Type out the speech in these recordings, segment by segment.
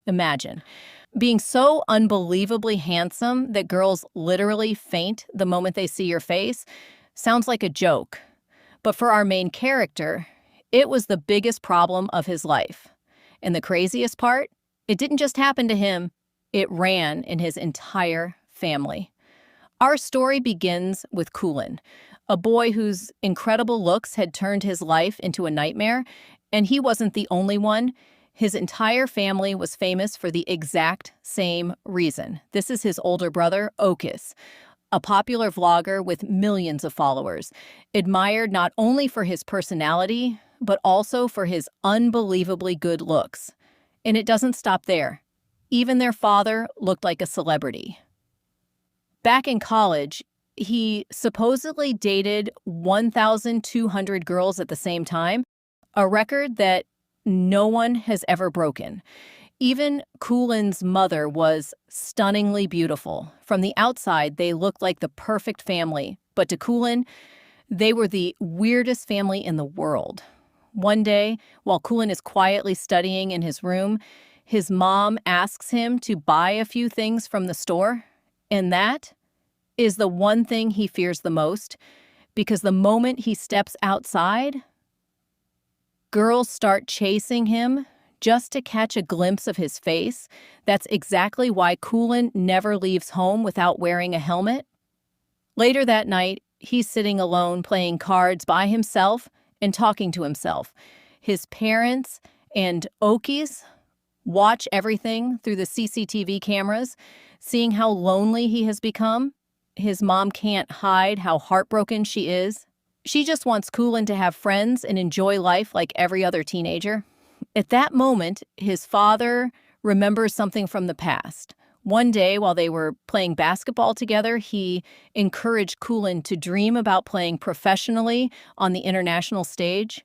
Imagine being so unbelievably handsome that girls literally faint the moment they see your face. Sounds like a joke. But for our main character, it was the biggest problem of his life. And the craziest part, it didn't just happen to him, it ran in his entire family. Our story begins with Kulin, a boy whose incredible looks had turned his life into a nightmare, and he wasn't the only one. His entire family was famous for the exact same reason. This is his older brother, Okis, a popular vlogger with millions of followers, admired not only for his personality, but also for his unbelievably good looks. And it doesn't stop there. Even their father looked like a celebrity. Back in college, he supposedly dated 1,200 girls at the same time, a record that no one has ever broken. Even Kulin's mother was stunningly beautiful. From the outside, they looked like the perfect family, but to Kulin, they were the weirdest family in the world. One day, while Kulin is quietly studying in his room, his mom asks him to buy a few things from the store, and that is the one thing he fears the most, because the moment he steps outside, girls start chasing him just to catch a glimpse of his face. That's exactly why Kulin never leaves home without wearing a helmet. Later that night, he's sitting alone playing cards by himself and talking to himself. His parents and Okis watch everything through the CCTV cameras, seeing how lonely he has become. His mom can't hide how heartbroken she is. She just wants Kulin to have friends and enjoy life like every other teenager. At that moment, his father remembers something from the past. One day, while they were playing basketball together, he encouraged Kulin to dream about playing professionally on the international stage.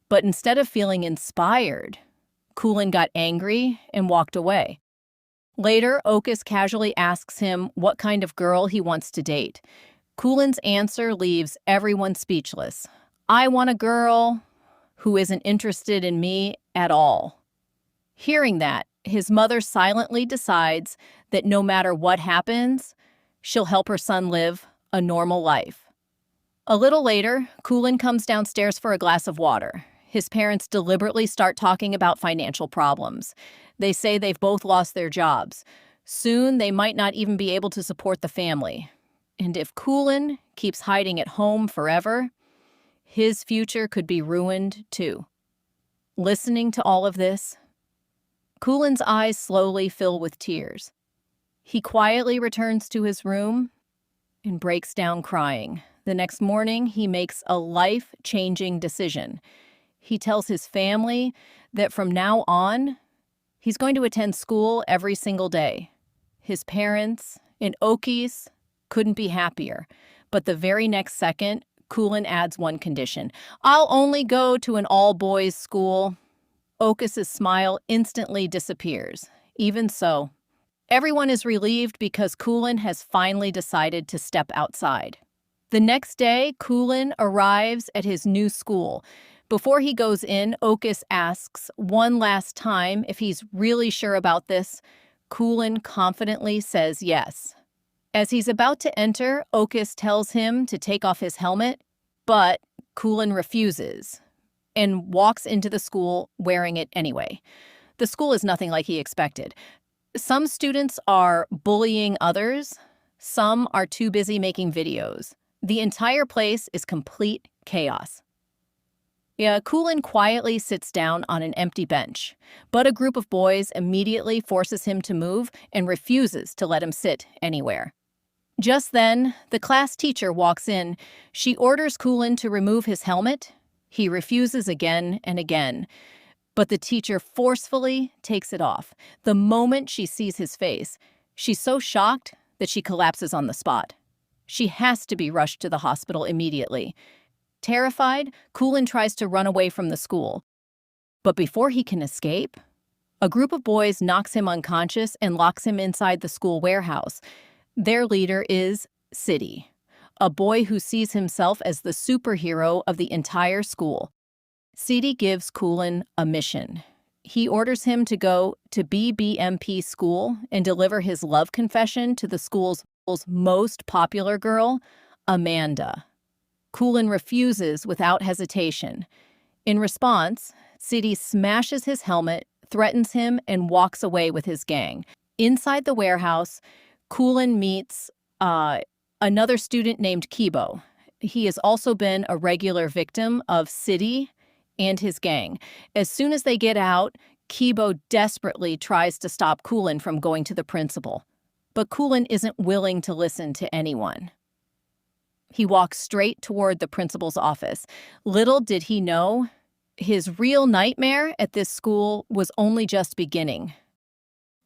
But instead of feeling inspired, Kulin got angry and walked away. Later, Okis casually asks him what kind of girl he wants to date. Kulin's answer leaves everyone speechless. I want a girl who isn't interested in me at all. Hearing that, his mother silently decides that no matter what happens, she'll help her son live a normal life. A little later, Kulin comes downstairs for a glass of water. His parents deliberately start talking about financial problems. They say they've both lost their jobs. Soon, they might not even be able to support the family. And if Kulin keeps hiding at home forever, his future could be ruined too. Listening to all of this, Kulin's eyes slowly fill with tears. He quietly returns to his room and breaks down crying. The next morning, he makes a life-changing decision. He tells his family that from now on, he's going to attend school every single day. His parents and Okis couldn't be happier. But the very next second, Kulin adds one condition. I'll only go to an all-boys school. Okis' smile instantly disappears. Even so, everyone is relieved because Kulin has finally decided to step outside. The next day, Kulin arrives at his new school. Before he goes in, Okis asks one last time if he's really sure about this. Kulin confidently says yes. As he's about to enter, Okis tells him to take off his helmet, but Kulin refuses and walks into the school wearing it anyway. The school is nothing like he expected. Some students are bullying others. Some are too busy making videos. The entire place is complete chaos. Kulin quietly sits down on an empty bench, but a group of boys immediately forces him to move and refuses to let him sit anywhere. Just then, the class teacher walks in. She orders Kulin to remove his helmet. He refuses again and again, but the teacher forcefully takes it off. The moment she sees his face, she's so shocked that she collapses on the spot. She has to be rushed to the hospital immediately. Terrified, Kulin tries to run away from the school. But before he can escape, a group of boys knocks him unconscious and locks him inside the school warehouse. Their leader is Sidi, a boy who sees himself as the superhero of the entire school. Sidi gives Kulin a mission. He orders him to go to BBMP school and deliver his love confession to the school's most popular girl, Amanda. Kulin refuses without hesitation. In response, City smashes his helmet, threatens him, and walks away with his gang. Inside the warehouse, Kulin meets another student named Kibo. He has also been a regular victim of City and his gang. As soon as they get out, Kibo desperately tries to stop Kulin from going to the principal. But Kulin isn't willing to listen to anyone. He walks straight toward the principal's office. Little did he know, his real nightmare at this school was only just beginning.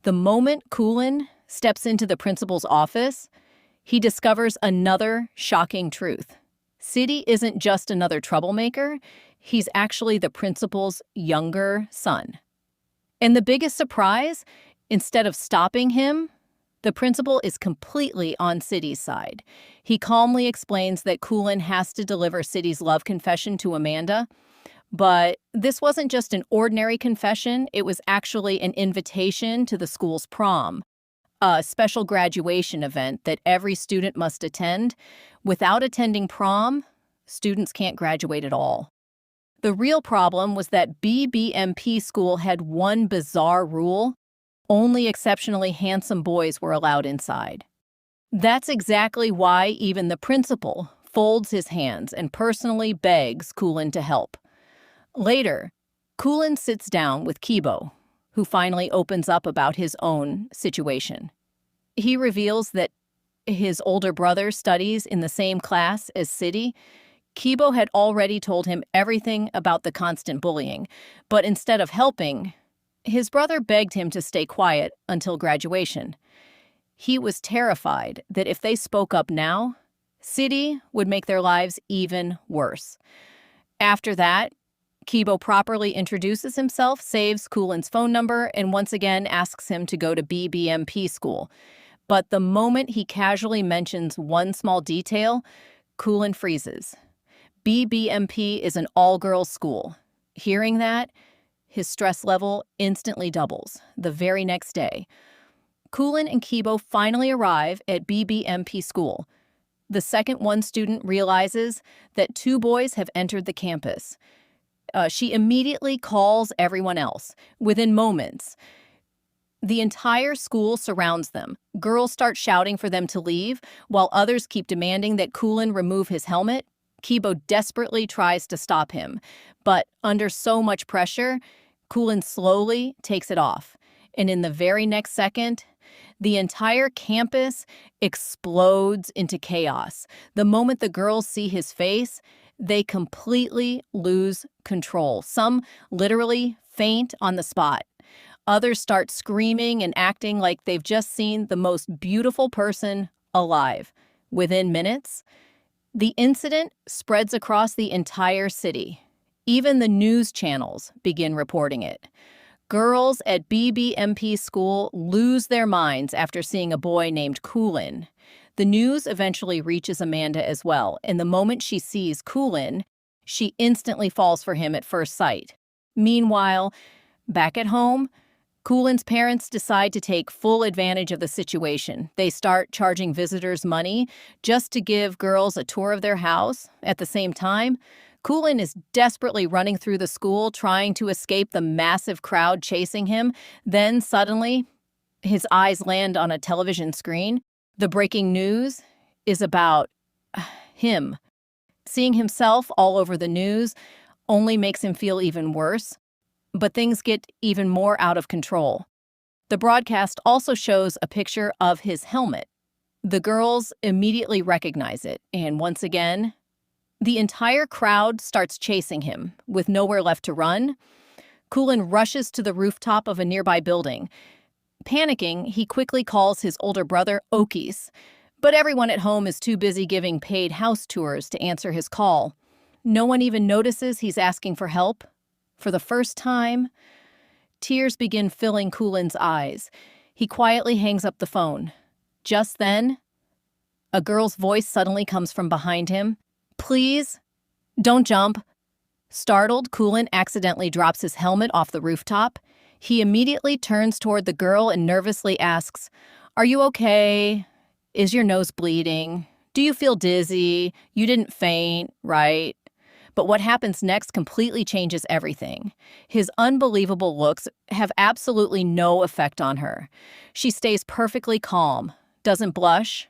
The moment Kulin steps into the principal's office, he discovers another shocking truth. City isn't just another troublemaker, he's actually the principal's younger son. And the biggest surprise, instead of stopping him, the principal is completely on City's side. He calmly explains that Kulin has to deliver City's love confession to Amanda. But this wasn't just an ordinary confession, it was actually an invitation to the school's prom, a special graduation event that every student must attend. Without attending prom, students can't graduate at all. The real problem was that BBMP school had one bizarre rule: only exceptionally handsome boys were allowed inside. That's exactly why even the principal folds his hands and personally begs Kulin to help. Later, Kulin sits down with Kibo, who finally opens up about his own situation. He reveals that his older brother studies in the same class as City. Kibo had already told him everything about the constant bullying, but instead of helping, his brother begged him to stay quiet until graduation. He was terrified that if they spoke up now, City would make their lives even worse. After that, Kibo properly introduces himself, saves Kulin's phone number, and once again asks him to go to BBMP school. But the moment he casually mentions one small detail, Kulin freezes. BBMP is an all-girls school. Hearing that, his stress level instantly doubles the very next day. Kulin and Kibo finally arrive at BBMP school. The second one student realizes that two boys have entered the campus. She immediately calls everyone else. Within moments, the entire school surrounds them. Girls start shouting for them to leave, while others keep demanding that Kulin remove his helmet. Kibo desperately tries to stop him, but under so much pressure, Kulin slowly takes it off. And in the very next second, the entire campus explodes into chaos. The moment the girls see his face, they completely lose control. Some literally faint on the spot. Others start screaming and acting like they've just seen the most beautiful person alive. Within minutes, the incident spreads across the entire city. Even the news channels begin reporting it. Girls at BBMP school lose their minds after seeing a boy named Kulin. The news eventually reaches Amanda as well, and the moment she sees Kulin, she instantly falls for him at first sight. Meanwhile, back at home, Kulin's parents decide to take full advantage of the situation. They start charging visitors money just to give girls a tour of their house. At the same time, Kulin is desperately running through the school, trying to escape the massive crowd chasing him. Then suddenly, his eyes land on a television screen. The breaking news is about him. Seeing himself all over the news only makes him feel even worse. But things get even more out of control. The broadcast also shows a picture of his helmet. The girls immediately recognize it, and once again, the entire crowd starts chasing him. With nowhere left to run, Kulin rushes to the rooftop of a nearby building. Panicking, he quickly calls his older brother, Okis, but everyone at home is too busy giving paid house tours to answer his call. No one even notices he's asking for help. For the first time, tears begin filling Kulin's eyes. He quietly hangs up the phone. Just then, a girl's voice suddenly comes from behind him. "Please, don't jump." Startled, Kulin accidentally drops his helmet off the rooftop. He immediately turns toward the girl and nervously asks, "Are you okay? Is your nose bleeding? Do you feel dizzy? You didn't faint, right?" But what happens next completely changes everything. His unbelievable looks have absolutely no effect on her. She stays perfectly calm, doesn't blush,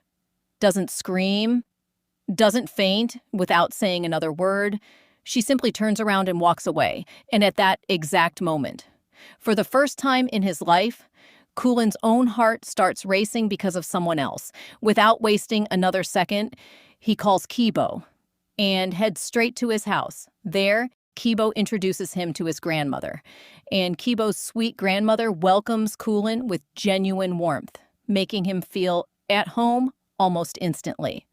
doesn't scream, doesn't faint without saying another word. She simply turns around and walks away. And at that exact moment, for the first time in his life, Kulin's own heart starts racing because of someone else. Without wasting another second, he calls Kibo and heads straight to his house. There, Kibo introduces him to his grandmother, and Kibo's sweet grandmother welcomes Kulin with genuine warmth, making him feel at home almost instantly.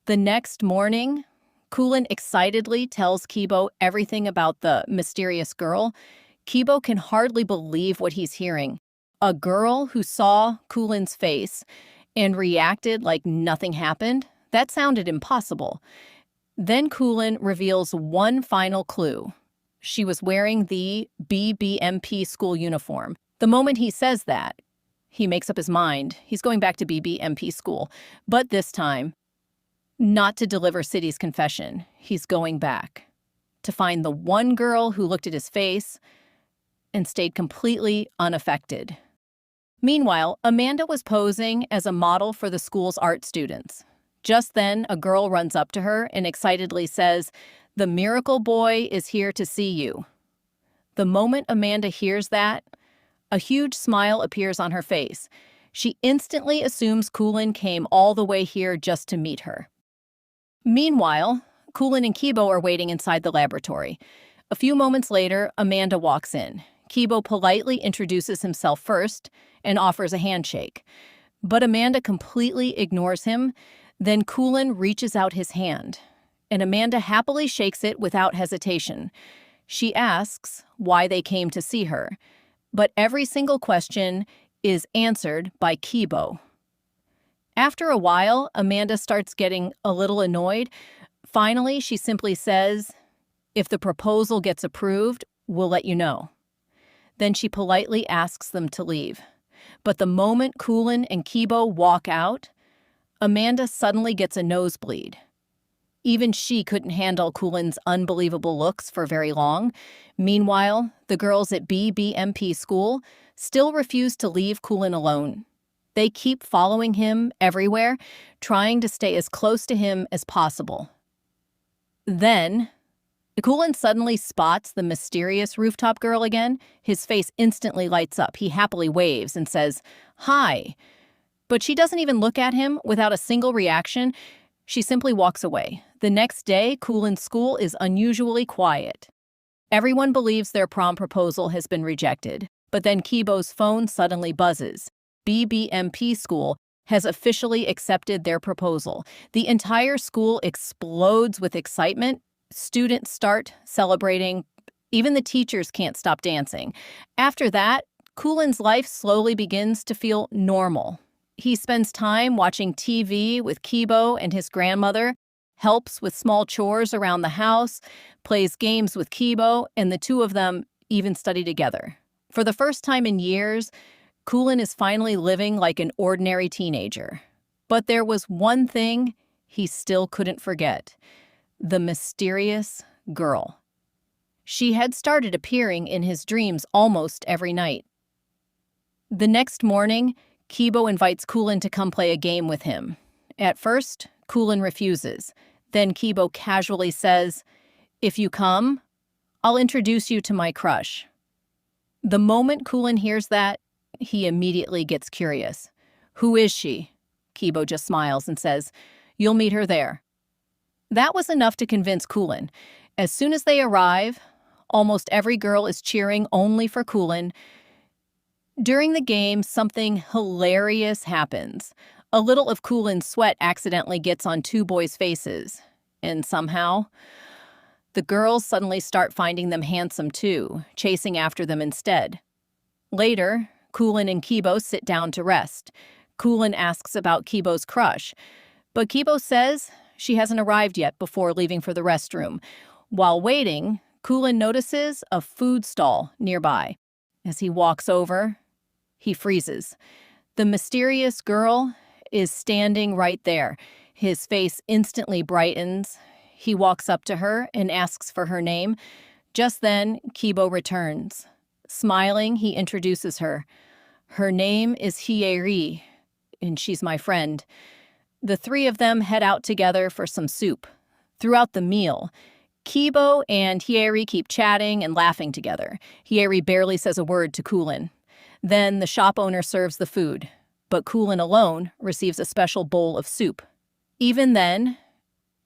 The next morning, Kulin excitedly tells Kibo everything about the mysterious girl. Kibo can hardly believe what he's hearing. A girl who saw Kulin's face and reacted like nothing happened? That sounded impossible. Then Kulin reveals one final clue. She was wearing the BBMP school uniform. The moment he says that, he makes up his mind. He's going back to BBMP school. But this time, not to deliver City's confession. He's going back to find the one girl who looked at his face and stayed completely unaffected. Meanwhile, Amanda was posing as a model for the school's art students. Just then, a girl runs up to her and excitedly says, "The miracle boy is here to see you." The moment Amanda hears that, a huge smile appears on her face. She instantly assumes Kulin came all the way here just to meet her. Meanwhile, Kulin and Kibo are waiting inside the laboratory. A few moments later, Amanda walks in. Kibo politely introduces himself first and offers a handshake. But Amanda completely ignores him. Then Kulin reaches out his hand, and Amanda happily shakes it without hesitation. She asks why they came to see her, but every single question is answered by Kibo. After a while, Amanda starts getting a little annoyed. Finally, she simply says, "If the proposal gets approved, we'll let you know." Then she politely asks them to leave. But the moment Kulin and Kibo walk out, Amanda suddenly gets a nosebleed. Even she couldn't handle Kulin's unbelievable looks for very long. Meanwhile, the girls at BBMP school still refuse to leave Kulin alone. They keep following him everywhere, trying to stay as close to him as possible. Then, Kulin suddenly spots the mysterious rooftop girl again. His face instantly lights up. He happily waves and says, "Hi." But she doesn't even look at him without a single reaction. She simply walks away. The next day, Kulin's school is unusually quiet. Everyone believes their prom proposal has been rejected. But then Kibo's phone suddenly buzzes. BBMP school has officially accepted their proposal. The entire school explodes with excitement. Students start celebrating. Even the teachers can't stop dancing. After that, Kulin's life slowly begins to feel normal. He spends time watching TV with Kibo and his grandmother, helps with small chores around the house, plays games with Kibo, and the two of them even study together. For the first time in years, Kulin is finally living like an ordinary teenager. But there was one thing he still couldn't forget: the mysterious girl. She had started appearing in his dreams almost every night. The next morning, Kibo invites Kulin to come play a game with him. At first, Kulin refuses. Then Kibo casually says, "If you come, I'll introduce you to my crush." The moment Kulin hears that, he immediately gets curious. "Who is she?" Kibo just smiles and says, "You'll meet her there." That was enough to convince Kulin. As soon as they arrive, almost every girl is cheering only for Kulin. During the game, something hilarious happens. A little of Kulin's sweat accidentally gets on two boys' faces. And somehow, the girls suddenly start finding them handsome too, chasing after them instead. Later, Kulin and Kibo sit down to rest. Kulin asks about Kibo's crush, but Kibo says she hasn't arrived yet before leaving for the restroom. While waiting, Kulin notices a food stall nearby. As he walks over, he freezes. The mysterious girl is standing right there. His face instantly brightens. He walks up to her and asks for her name. Just then, Kibo returns. Smiling, he introduces her. Her name is Hieri, and she's my friend. The three of them head out together for some soup. Throughout the meal, Kibo and Hieri keep chatting and laughing together. Hieri barely says a word to Kulin. Then the shop owner serves the food, but Kulin alone receives a special bowl of soup. Even then,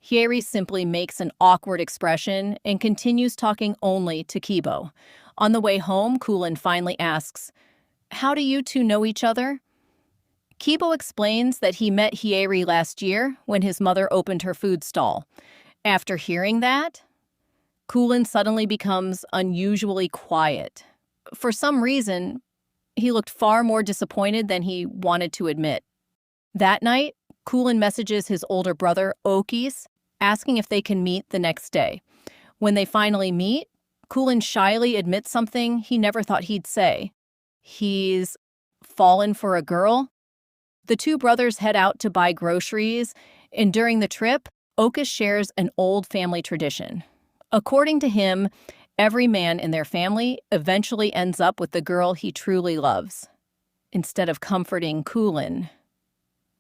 Hieri simply makes an awkward expression and continues talking only to Kibo. On the way home, Kulin finally asks, "How do you two know each other?" Kibo explains that he met Hieri last year when his mother opened her food stall. After hearing that, Kulin suddenly becomes unusually quiet. For some reason, he looked far more disappointed than he wanted to admit. That night, Kulin messages his older brother, Okis, asking if they can meet the next day. When they finally meet, Kulin shyly admits something he never thought he'd say. He's fallen for a girl. The two brothers head out to buy groceries, and during the trip, Okis shares an old family tradition. According to him, every man in their family eventually ends up with the girl he truly loves. Instead of comforting Kulin,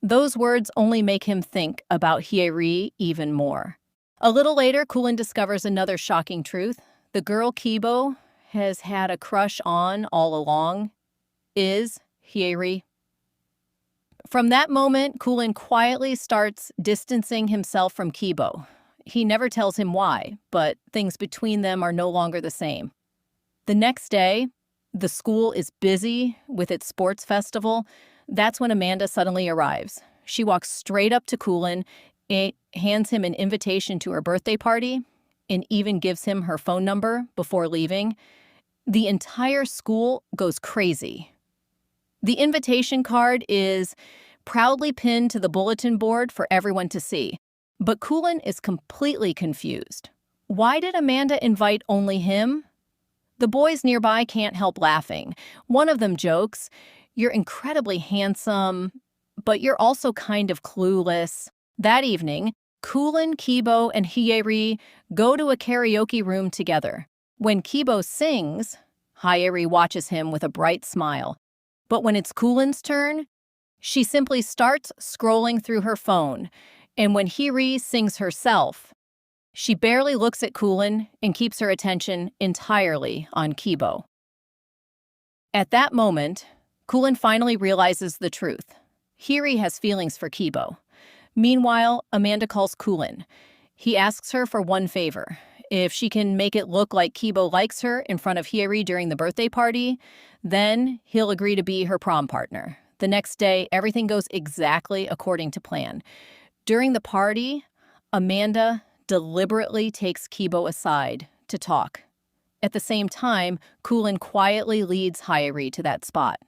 those words only make him think about Hieri even more. A little later, Kulin discovers another shocking truth. The girl Kibo has had a crush on all along is Hieri. From that moment, Kulin quietly starts distancing himself from Kibo. He never tells him why, but things between them are no longer the same. The next day, the school is busy with its sports festival. That's when Amanda suddenly arrives. She walks straight up to Kulin, hands him an invitation to her birthday party, and even gives him her phone number before leaving. The entire school goes crazy. The invitation card is proudly pinned to the bulletin board for everyone to see. But Kulin is completely confused. Why did Amanda invite only him? The boys nearby can't help laughing. One of them jokes, "You're incredibly handsome, but you're also kind of clueless." That evening, Kulin, Kibo, and Hieri go to a karaoke room together. When Kibo sings, Hieri watches him with a bright smile. But when it's Kulin's turn, she simply starts scrolling through her phone. And when Hieri sings herself, she barely looks at Kulin and keeps her attention entirely on Kibo. At that moment, Kulin finally realizes the truth. Hieri has feelings for Kibo. Meanwhile, Amanda calls Kulin. He asks her for one favor. If she can make it look like Kibo likes her in front of Hieri during the birthday party, then he'll agree to be her prom partner. The next day, everything goes exactly according to plan. During the party, Amanda deliberately takes Kibo aside to talk. At the same time, Kulin quietly leads Hieri to that spot.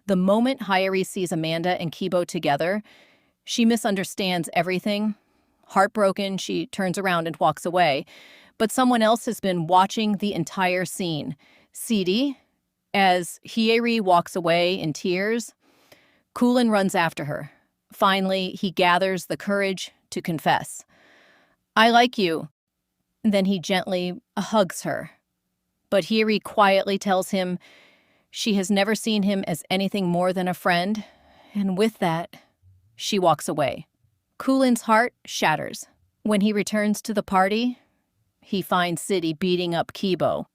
The moment Hieri sees Amanda and Kibo together, she misunderstands everything. Heartbroken, she turns around and walks away. But someone else has been watching the entire scene. Sidi, as Hieri walks away in tears, Kulin runs after her. Finally, he gathers the courage to confess. "I like you." Then he gently hugs her. But Hieri quietly tells him she has never seen him as anything more than a friend, and with that, she walks away. Kulin's heart shatters. When he returns to the party, he finds Sidi beating up Kibo.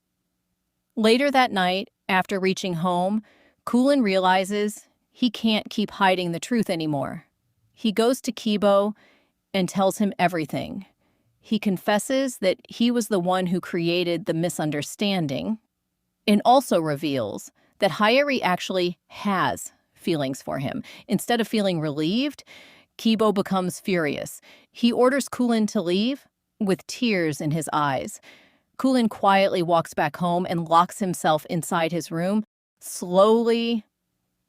Later that night, after reaching home, Kulin realizes he can't keep hiding the truth anymore. He goes to Kibo and tells him everything. He confesses that he was the one who created the misunderstanding, and also reveals that Hieri actually has feelings for him. Instead of feeling relieved, Kibo becomes furious. He orders Kulin to leave with tears in his eyes. Kulin quietly walks back home and locks himself inside his room. Slowly,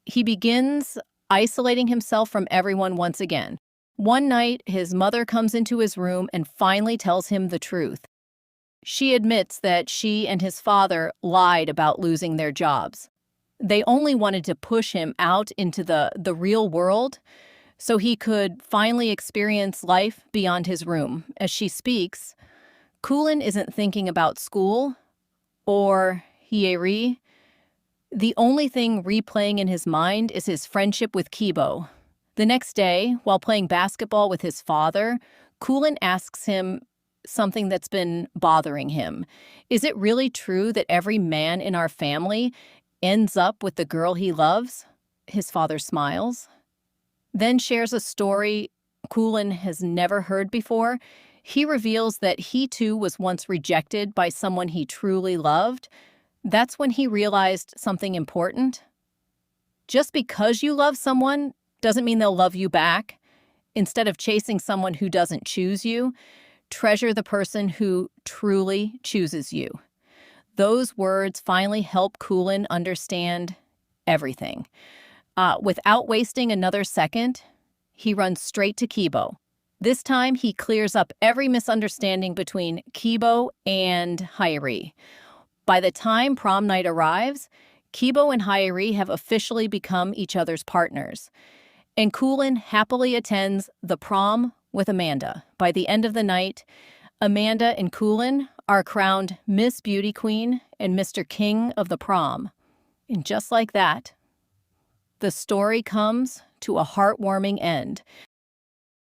he begins isolating himself from everyone once again. One night, his mother comes into his room and finally tells him the truth. She admits that she and his father lied about losing their jobs. They only wanted to push him out into the real world so he could finally experience life beyond his room. As she speaks, Kulin isn't thinking about school or Hieri. The only thing replaying in his mind is his friendship with Kibo. The next day, while playing basketball with his father, Kulin asks him something that's been bothering him. Is it really true that every man in our family ends up with the girl he loves? His father smiles, then shares a story Kulin has never heard before. He reveals that he too was once rejected by someone he truly loved. That's when he realized something important. Just because you love someone doesn't mean they'll love you back. Instead of chasing someone who doesn't choose you, treasure the person who truly chooses you. Those words finally help Kulin understand everything. Without wasting another second, he runs straight to Kibo. This time, he clears up every misunderstanding between Kibo and Hieri. By the time prom night arrives, Kibo and Hieri have officially become each other's partners. And Kulin happily attends the prom with Amanda. By the end of the night, Amanda and Kulin are crowned Miss Beauty Queen and Mr. King of the prom. And just like that, the story comes to a heartwarming end.